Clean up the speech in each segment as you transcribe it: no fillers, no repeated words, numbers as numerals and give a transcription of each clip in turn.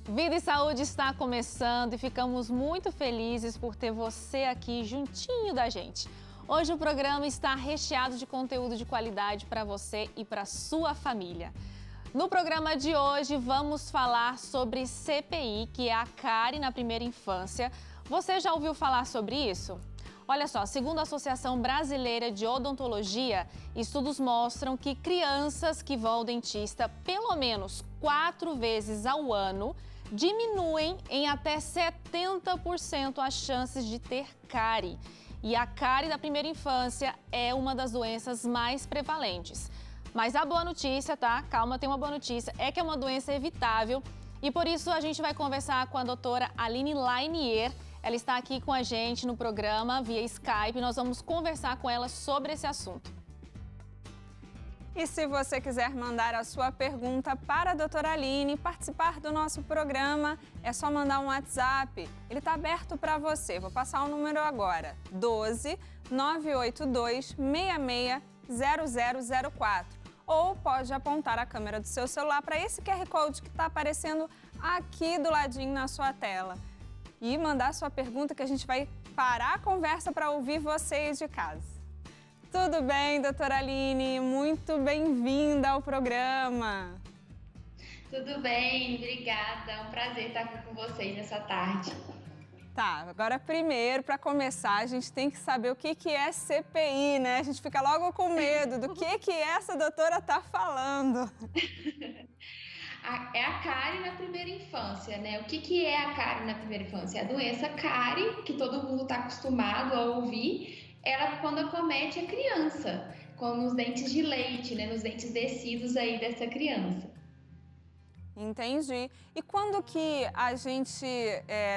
Vida e Saúde está começando e ficamos muito felizes por ter você aqui juntinho da gente. Hoje o programa está recheado de conteúdo de qualidade para você e para sua família. No programa de hoje vamos falar sobre CPI, que é a cárie na primeira infância. Você já ouviu falar sobre isso? Olha só, segundo a Associação Brasileira de Odontologia, estudos mostram que crianças que vão ao dentista pelo menos 4 vezes ao ano diminuem em até 70% as chances de ter cárie. E a cárie da primeira infância é uma das doenças mais prevalentes. Mas a boa notícia, tá? Calma, tem uma boa notícia, é que é uma doença evitável e por isso a gente vai conversar com a doutora Aline Lainier. Ela está aqui com a gente no programa via Skype. Nós vamos conversar com ela sobre esse assunto. E se você quiser mandar a sua pergunta para a doutora Aline, participar do nosso programa, é só mandar um WhatsApp. Ele está aberto para você. Vou passar o número agora: 12 982 66 0004. Ou pode apontar a câmera do seu celular para esse QR Code que está aparecendo aqui do ladinho na sua tela. E mandar sua pergunta que a gente vai parar a conversa para ouvir vocês de casa. Tudo bem, doutora Aline? Muito bem-vinda ao programa. Tudo bem, obrigada. É um prazer estar aqui com vocês nessa tarde. Tá, agora primeiro, para começar, a gente tem que saber o que é CPI, né? A gente fica logo com medo do que essa doutora tá falando. É a cárie na primeira infância, né? O que é a cárie na primeira infância? A doença cárie, que todo mundo está acostumado a ouvir, ela quando acomete a criança, como os dentes de leite, né? Nos dentes descidos aí dessa criança. Entendi. E quando que a gente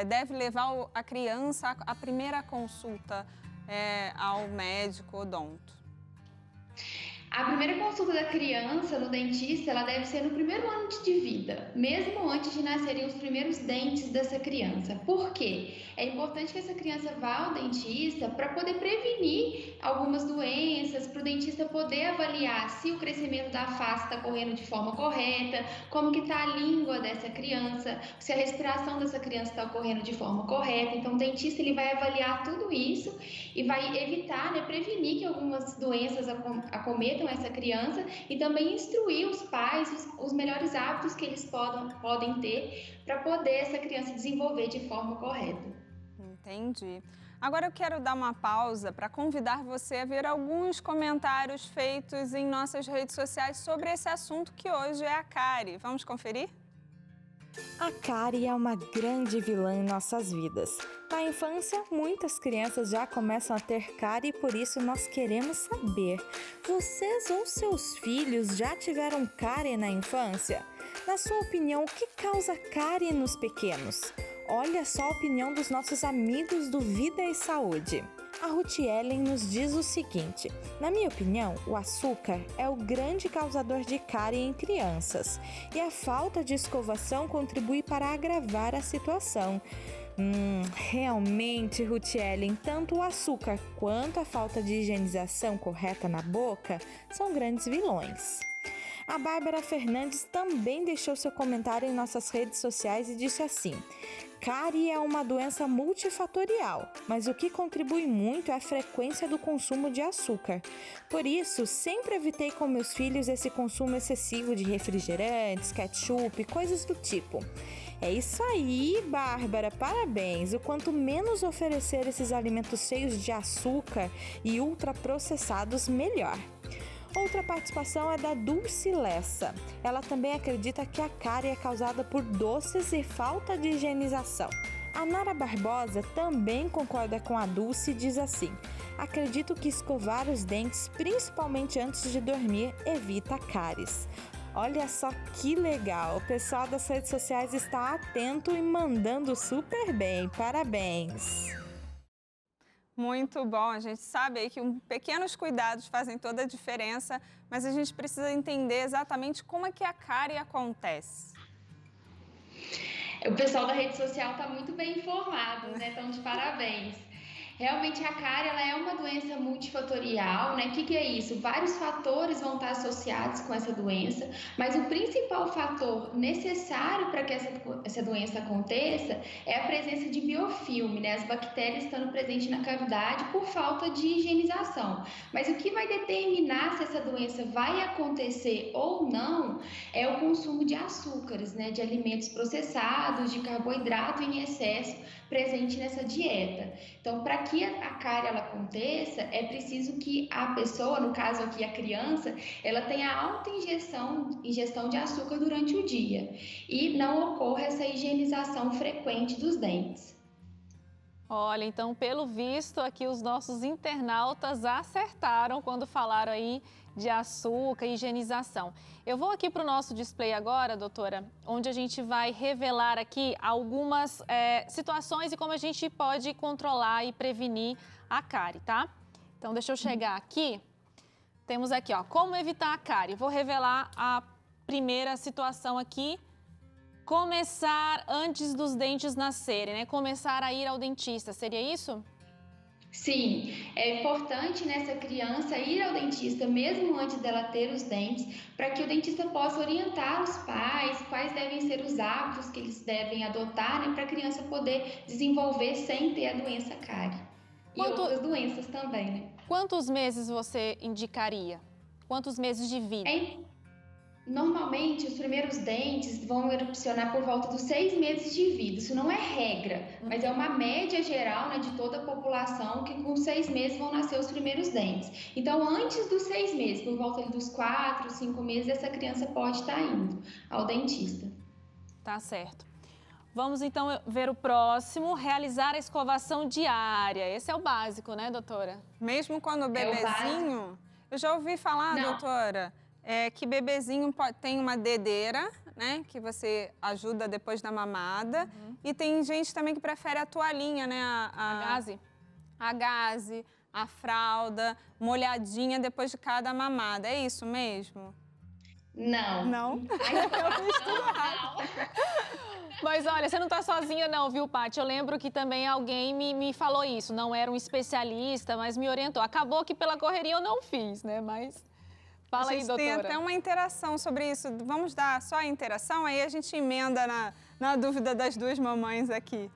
deve levar a criança à primeira consulta ao médico odonto? A primeira consulta da criança no dentista, ela deve ser no primeiro ano de vida, mesmo antes de nascerem os primeiros dentes dessa criança. Por quê? É importante que essa criança vá ao dentista para poder prevenir algumas doenças, para o dentista poder avaliar se o crescimento da face está correndo de forma correta, como que está a língua dessa criança, se a respiração dessa criança está ocorrendo de forma correta. Então, o dentista ele vai avaliar tudo isso e vai evitar, né, prevenir que algumas doenças acometam essa criança e também instruir os pais os melhores hábitos que eles podem ter para poder essa criança desenvolver de forma correta. Entendi. Agora eu quero dar uma pausa para convidar você a ver alguns comentários feitos em nossas redes sociais sobre esse assunto que hoje é a cárie. Vamos conferir? A cárie é uma grande vilã em nossas vidas. Na infância, muitas crianças já começam a ter cárie e por isso nós queremos saber: vocês ou seus filhos já tiveram cárie na infância? Na sua opinião, o que causa cárie nos pequenos? Olha só a opinião dos nossos amigos do Vida e Saúde. A Ruth Ellen nos diz o seguinte: na minha opinião, o açúcar é o grande causador de cárie em crianças e a falta de escovação contribui para agravar a situação. Realmente, Ruth Ellen, tanto o açúcar quanto a falta de higienização correta na boca são grandes vilões. A Bárbara Fernandes também deixou seu comentário em nossas redes sociais e disse assim: cárie é uma doença multifatorial, mas o que contribui muito é a frequência do consumo de açúcar. Por isso, sempre evitei com meus filhos esse consumo excessivo de refrigerantes, ketchup, coisas do tipo. É isso aí, Bárbara, parabéns! O quanto menos oferecer esses alimentos cheios de açúcar e ultraprocessados, melhor. Outra participação é da Dulce Lessa. Ela também acredita que a cárie é causada por doces e falta de higienização. A Nara Barbosa também concorda com a Dulce e diz assim: acredito que escovar os dentes, principalmente antes de dormir, evita cáries. Olha só que legal! O pessoal das redes sociais está atento e mandando super bem. Parabéns! Muito bom, a gente sabe aí que pequenos cuidados fazem toda a diferença, mas a gente precisa entender exatamente como é que a cárie acontece. O pessoal da rede social está muito bem informado, né? Então, de parabéns. Realmente a cárie ela é uma doença multifatorial, né? O que é isso? Vários fatores vão estar associados com essa doença, mas o principal fator necessário para que essa doença aconteça é a presença de biofilme, né? As bactérias estando presentes na cavidade por falta de higienização. Mas o que vai determinar se essa doença vai acontecer ou não é o consumo de açúcares, né? De alimentos processados, de carboidrato em excesso presente nessa dieta. Então, para que a cárie ela aconteça, é preciso que a pessoa, no caso aqui a criança, ela tenha alta ingestão de açúcar durante o dia e não ocorra essa higienização frequente dos dentes. Olha, então, pelo visto, aqui os nossos internautas acertaram quando falaram aí de açúcar e higienização. Eu vou aqui para o nosso display agora, doutora, onde a gente vai revelar aqui algumas situações e como a gente pode controlar e prevenir a cárie, tá? Então, deixa eu chegar aqui. Temos aqui, ó, como evitar a cárie. Vou revelar a primeira situação aqui. Começar antes dos dentes nascerem, né? Começar a ir ao dentista, seria isso? Sim, é importante nessa criança ir ao dentista mesmo antes dela ter os dentes, para que o dentista possa orientar os pais quais devem ser os hábitos que eles devem adotar, né, para a criança poder desenvolver sem ter a doença cárie. E outras doenças também, né? Quantos meses você indicaria? Quantos meses de vida? Normalmente, os primeiros dentes vão erupcionar por volta dos 6 meses de vida. Isso não é regra, mas é uma média geral, né, de toda a população que com 6 meses vão nascer os primeiros dentes. Então, antes dos 6 meses, por volta dos 4, 5 meses, essa criança pode estar indo ao dentista. Tá certo. Vamos então ver o próximo, realizar a escovação diária. Esse é o básico, né, doutora? Mesmo quando o bebezinho... Eu já ouvi falar, doutora... que bebezinho tem uma dedeira, né? Que você ajuda depois da mamada. E tem gente também que prefere a toalhinha, né? A gaze? A gaze, a fralda, molhadinha depois de cada mamada. É isso mesmo? Não. Não? Eu fiz tudo errado. Mas olha, você não tá sozinha não, viu, Paty? Eu lembro que também alguém me falou isso. Não era um especialista, mas me orientou. Acabou que pela correria eu não fiz, né? Mas... Fala aí, doutora. Tem até uma interação sobre isso. Vamos dar só a interação, aí a gente emenda na dúvida das duas mamães aqui.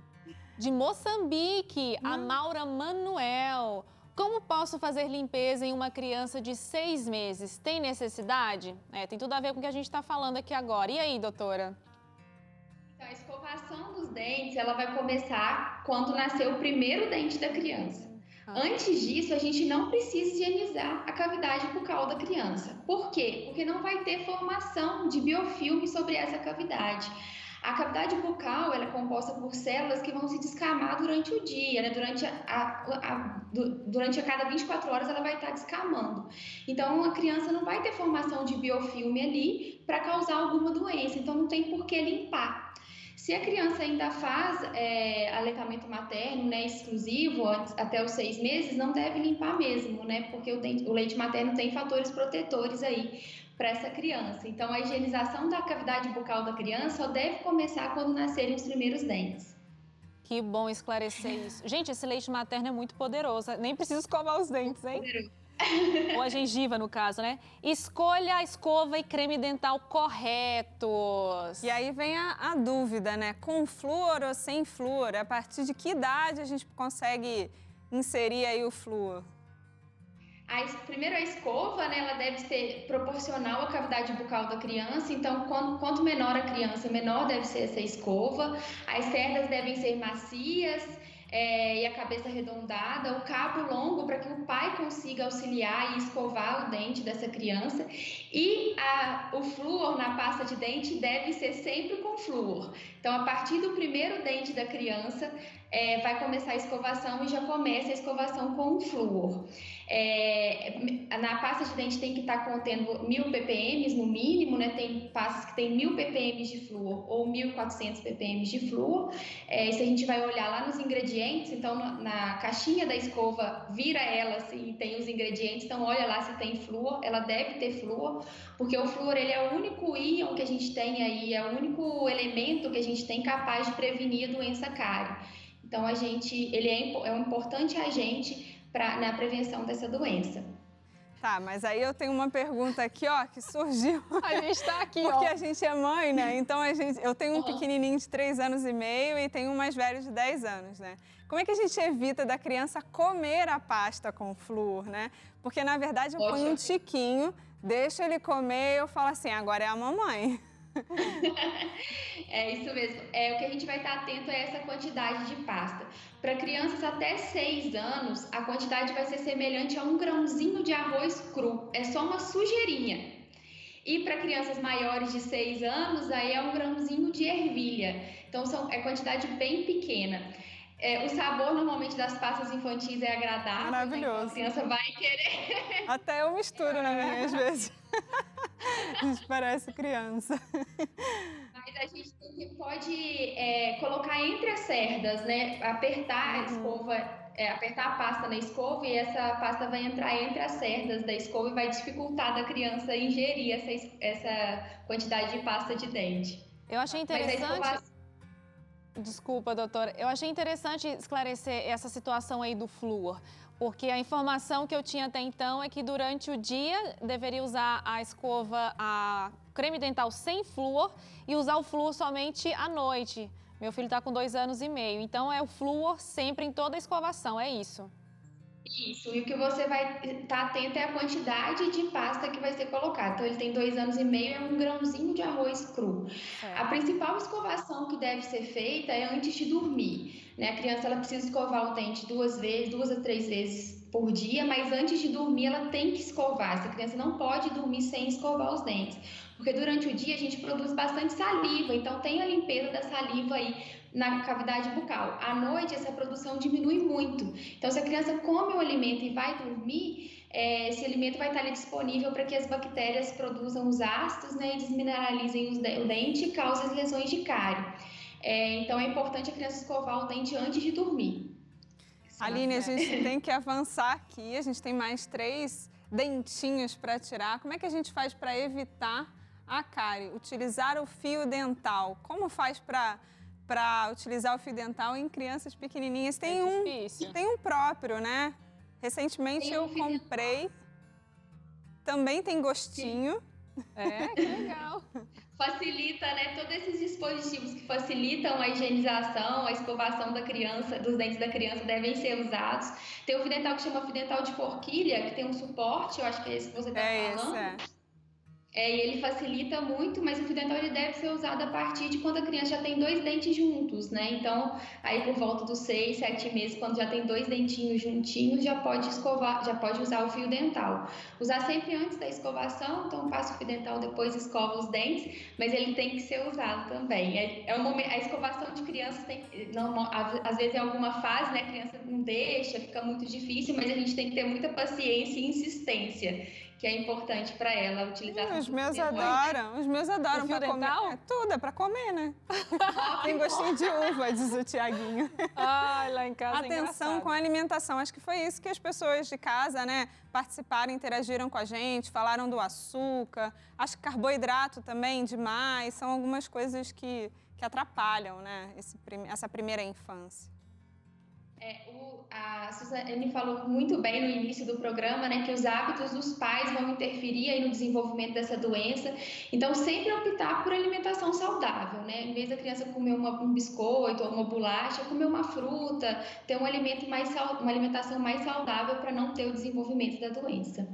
De Moçambique, a Maura Manuel. Como posso fazer limpeza em uma criança de 6 meses? Tem necessidade? Tem tudo a ver com o que a gente está falando aqui agora. E aí, doutora? Então, a escovação dos dentes, ela vai começar quando nascer o primeiro dente da criança. Antes disso, a gente não precisa higienizar a cavidade bucal da criança. Por quê? Porque não vai ter formação de biofilme sobre essa cavidade. A cavidade bucal ela é composta por células que vão se descamar durante o dia, né? Durante a cada 24 horas ela vai estar descamando. Então, a criança não vai ter formação de biofilme ali para causar alguma doença, então não tem por que limpar. Se a criança ainda faz aleitamento materno, né, exclusivo, até os 6 meses, não deve limpar mesmo, né? Porque o leite materno tem fatores protetores aí para essa criança. Então, a higienização da cavidade bucal da criança só deve começar quando nascerem os primeiros dentes. Que bom esclarecer isso. Gente, esse leite materno é muito poderoso. Nem precisa escovar os dentes, hein? Ou a gengiva, no caso, né? Escolha a escova e creme dental corretos. E aí vem a dúvida, né? Com flúor ou sem flúor? A partir de que idade a gente consegue inserir aí o flúor? Primeiro, a escova, né, ela deve ser proporcional à cavidade bucal da criança. Então, quanto menor a criança, menor deve ser essa escova. As cerdas devem ser macias. E a cabeça arredondada, o cabo longo para que o pai consiga auxiliar e escovar o dente dessa criança. E o flúor na pasta de dente deve ser sempre com flúor. Então, a partir do primeiro dente da criança, vai começar a escovação e já começa a escovação com o flúor. Na pasta de dente tem que estar contendo 1000 ppm no mínimo, né? Tem pastas que tem 1000 ppm de flúor ou 1400 ppm de flúor. Isso a gente vai olhar lá nos ingredientes, então na caixinha da escova, vira ela se tem os ingredientes, então olha lá se tem flúor, ela deve ter flúor, porque o flúor ele é o único íon que a gente tem aí, é o único elemento que a gente tem capaz de prevenir a doença cárie. Então, ele é um importante agente na prevenção dessa doença. Tá, mas aí eu tenho uma pergunta aqui, ó, que surgiu. A gente tá aqui, Porque ó. a gente é mãe, né? Então eu tenho um pequenininho de 3 anos e meio e tenho um mais velho de 10 anos, né? Como é que a gente evita da criança comer a pasta com flúor, né? Porque, na verdade, eu ponho um tiquinho, deixo ele comer e eu falo assim, agora é a mamãe. É isso mesmo. O que a gente vai estar atento é essa quantidade de pasta. Para crianças até 6 anos, a quantidade vai ser semelhante a 1 grãozinho de arroz cru. É só uma sujeirinha. E para crianças maiores de 6 anos, aí é 1 grãozinho de ervilha. Então, é quantidade bem pequena. O sabor, normalmente, das pastas infantis é agradável. Maravilhoso. Então a criança vai querer. Até eu misturo na minha, às vezes. A gente parece criança. Mas a gente pode colocar entre as cerdas, né? Apertar a escova, apertar a pasta na escova e essa pasta vai entrar entre as cerdas da escova e vai dificultar da criança ingerir essa quantidade de pasta de dente. Eu achei interessante... Desculpa, doutora. Eu achei interessante esclarecer essa situação aí do flúor, porque a informação que eu tinha até então é que durante o dia deveria usar a creme dental sem flúor e usar o flúor somente à noite. Meu filho está com 2 anos e meio, então é o flúor sempre em toda a escovação, é isso? Isso, e o que você vai estar atento é a quantidade de pasta que vai ser colocada. Então, ele tem 2 anos e meio, é 1 grãozinho de arroz cru. A principal escovação que deve ser feita é antes de dormir, né? A criança ela precisa escovar o dente 2 a 3 vezes por dia, mas antes de dormir ela tem que escovar. Essa criança não pode dormir sem escovar os dentes, porque durante o dia a gente produz bastante saliva, então tem a limpeza da saliva aí na cavidade bucal. À noite, essa produção diminui muito. Então, se a criança come o alimento e vai dormir, esse alimento vai estar ali disponível para que as bactérias produzam os ácidos, né, e desmineralizem o dente e causem lesões de cárie. Então, é importante a criança escovar o dente antes de dormir. Aline, a gente tem que avançar aqui. A gente tem mais 3 dentinhos para tirar. Como é que a gente faz para evitar a cárie? Utilizar o fio dental. Como faz para utilizar o fio dental em crianças pequenininhas? Tem um próprio, né? Recentemente eu comprei. Também tem gostinho. Que legal. Facilita, né? Todos esses dispositivos que facilitam a higienização, a escovação da criança, dos dentes da criança devem ser usados. Tem o fio dental que chama fio dental de forquilha, que tem um suporte, eu acho que é esse que você está falando. E ele facilita muito, mas o fio dental ele deve ser usado a partir de quando a criança já tem 2 dentes juntos, né? Então, aí por volta dos 6, 7 meses, quando já tem 2 dentinhos juntinhos, já pode escovar, já pode usar o fio dental. Usar sempre antes da escovação, então passa o fio dental, depois escova os dentes, mas ele tem que ser usado também. A escovação de crianças às vezes em alguma fase, né? A criança não deixa, fica muito difícil, mas a gente tem que ter muita paciência e insistência, que é importante para ela utilizar. Os meus adoram o fio dental? Tudo, é para comer, né? Tem gostinho de uva, diz o Tiaguinho. Ai, lá em casa Atenção com a alimentação, acho que foi isso que as pessoas de casa, né, participaram, interagiram com a gente, falaram do açúcar, acho que carboidrato também demais, são algumas coisas que atrapalham, né, essa primeira infância. A Suzane falou muito bem no início do programa, né, que os hábitos dos pais vão interferir aí no desenvolvimento dessa doença. Então, sempre optar por alimentação saudável, né? Em vez da criança comer um biscoito ou uma bolacha, comer uma fruta, ter uma alimentação mais saudável para não ter o desenvolvimento da doença.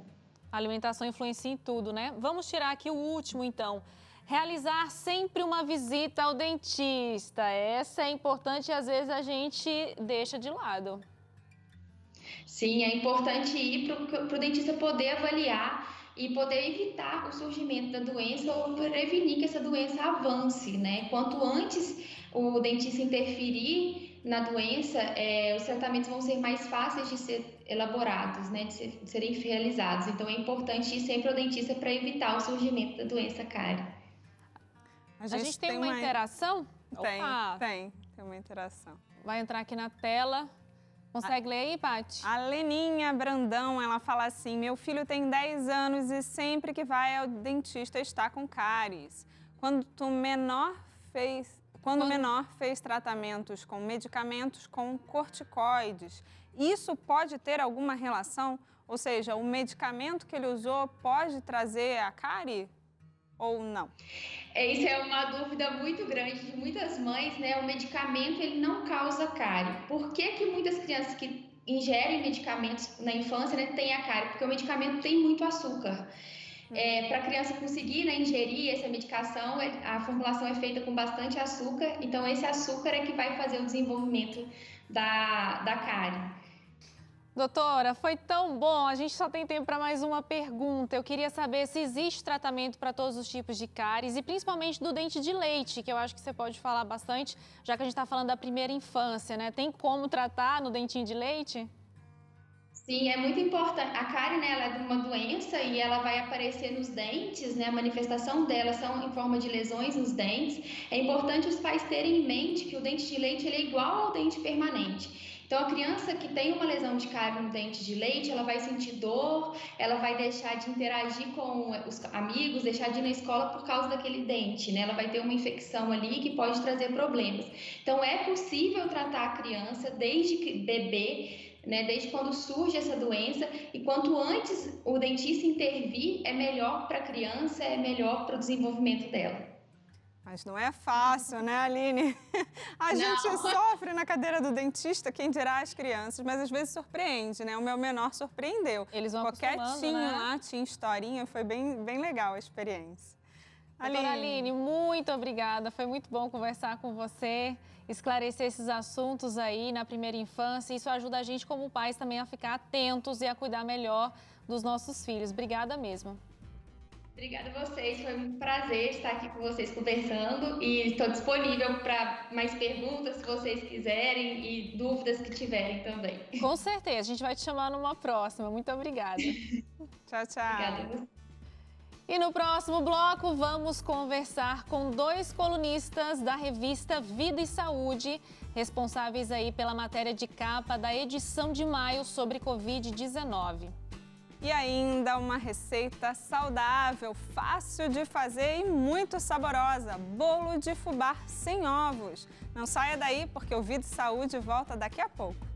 A alimentação influencia em tudo, né? Vamos tirar aqui o último, então. Realizar sempre uma visita ao dentista. Essa é importante e às vezes a gente deixa de lado. Sim, é importante ir para o dentista poder avaliar e poder evitar o surgimento da doença ou prevenir que essa doença avance, né? Quanto antes o dentista interferir na doença, os tratamentos vão ser mais fáceis de ser elaborados, né? De serem realizados. Então, é importante ir sempre ao dentista para evitar o surgimento da doença cárie. A gente tem uma interação? Tem uma interação. Vai entrar aqui na tela. Consegue ler aí, Paty? A Leninha Brandão, ela fala assim, meu filho tem 10 anos e sempre que vai ao dentista está com cáries. Quanto menor quando o menor fez tratamentos com medicamentos com corticoides. Isso pode ter alguma relação? Ou seja, o medicamento que ele usou pode trazer a cárie ou não? Isso é uma dúvida muito grande de muitas mães, né? O medicamento, ele não causa cárie. Por que muitas crianças que ingerem medicamentos na infância, né, têm a cárie? Porque o medicamento tem muito açúcar. Para a criança conseguir, né, ingerir essa medicação, a formulação é feita com bastante açúcar, então esse açúcar é que vai fazer o desenvolvimento da cárie. Doutora, foi tão bom, a gente só tem tempo para mais uma pergunta. Eu queria saber se existe tratamento para todos os tipos de cáries e principalmente do dente de leite, que eu acho que você pode falar bastante, já que a gente está falando da primeira infância, né? Tem como tratar no dentinho de leite? Sim, é muito importante. A cárie, né, ela é uma doença e ela vai aparecer nos dentes, né? A manifestação dela são em forma de lesões nos dentes. É importante os pais terem em mente que o dente de leite ele é igual ao dente permanente. Então, a criança que tem uma lesão de cárie no dente de leite, ela vai sentir dor, ela vai deixar de interagir com os amigos, deixar de ir na escola por causa daquele dente, né? Ela vai ter uma infecção ali que pode trazer problemas. Então, é possível tratar a criança desde bebê, né, desde quando surge essa doença, e quanto antes o dentista intervir, é melhor para a criança, é melhor para o desenvolvimento dela. Mas não é fácil, né, Aline? A gente sofre na cadeira do dentista, quem dirá as crianças, mas às vezes surpreende, né? O meu menor surpreendeu. Eles vão Qualquer acostumando, tinho né? lá tinha historinha, foi bem legal a experiência. Doutora Aline, muito obrigada. Foi muito bom conversar com você, esclarecer esses assuntos aí na primeira infância. Isso ajuda a gente, como pais, também a ficar atentos e a cuidar melhor dos nossos filhos. Obrigada mesmo. Obrigada a vocês, foi um prazer estar aqui com vocês conversando e estou disponível para mais perguntas, se vocês quiserem, e dúvidas que tiverem também. Com certeza, a gente vai te chamar numa próxima. Muito obrigada. Tchau, tchau. Obrigada a você. E no próximo bloco vamos conversar com 2 colunistas da revista Vida e Saúde, responsáveis aí pela matéria de capa da edição de maio sobre Covid-19. E ainda uma receita saudável, fácil de fazer e muito saborosa, bolo de fubá sem ovos. Não saia daí porque o Vida e Saúde volta daqui a pouco.